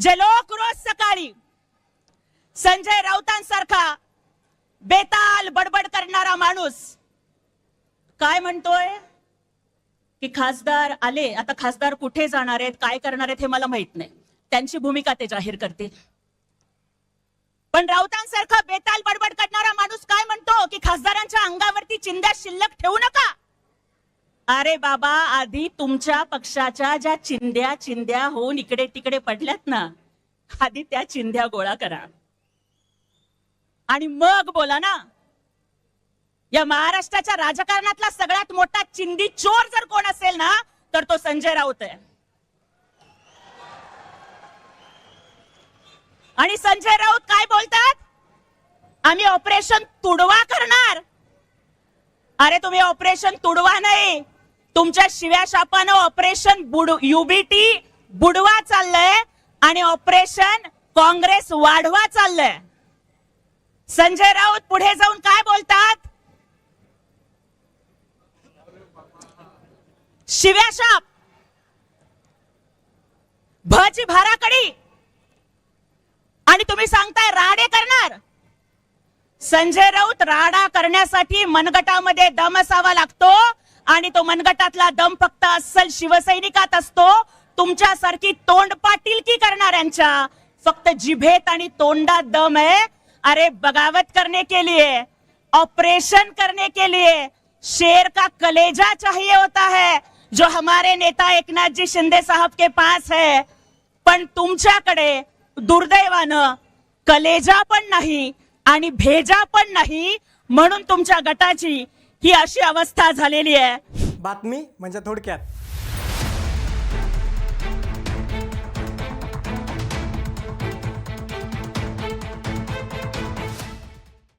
जे लोक रोज सकाळी संजय राऊतांसारखा बेताल बडबड करणारा माणूस काय म्हणतोय की खासदार आले, आता खासदार कुठे जाणार आहेत, काय करणार आहेत हे मला माहित नाही, त्यांची भूमिका ते जाहीर करतील. पण राऊतांसारखा बेताल बडबड करणारा माणूस काय म्हणतो की खासदारांच्या अंगावरती चिंध्या शिल्लक ठेवू नका. अरे बाबा, आधी तुमच्या पक्षाच्या ज्या चिंध्या होऊन इकडे तिकडे पडल्यात ना, आधी त्या चिंध्या गोळा करा आणि मग बोला ना. या महाराष्ट्राच्या राजकारणातला सगळ्यात मोठा चिंधी चोर जर कोण असेल ना, तर तो संजय राऊत आहे. आणि संजय राऊत काय बोलतात, आम्ही ऑपरेशन तुडवा करणार. अरे तुम्ही ऑपरेशन तुडवा नाही, तुमच्या शिव्या शापानं ऑपरेशन युबीटी बुडवा चाललंय आणि ऑपरेशन काँग्रेस वाढवा चाललंय. संजय राऊत पुढे जाऊन काय बोलतात, शिव्या शाप, भची भाराकडी, आणि तुम्ही सांगताय राडे करणार. संजय राऊत, राडा करण्यासाठी मनगटामध्ये दम असावा लागतो आणि तो मनगटातला दम फक्त अस्सल शिवसैनिकात असतो. तुमच्यासारखी तोंड पाटीलकी करणाऱ्यांच्या फक्त जिभेत आणि तोंडात दम है. अरे बगावत करने के लिए, ऑपरेशन करने के लिए शेर का कलेजा चाहिए होता है, जो हमारे नेता एकनाथ जी शिंदे साहब के पास है. पण तुमच्याकडे दुर्दैवानं कलेजा पण नाही आणि भेजा पण नाही, म्हणून तुमच्या गटाची ही अशी अवस्था झालेली आहे. बातमी म्हणजे थोडक्यात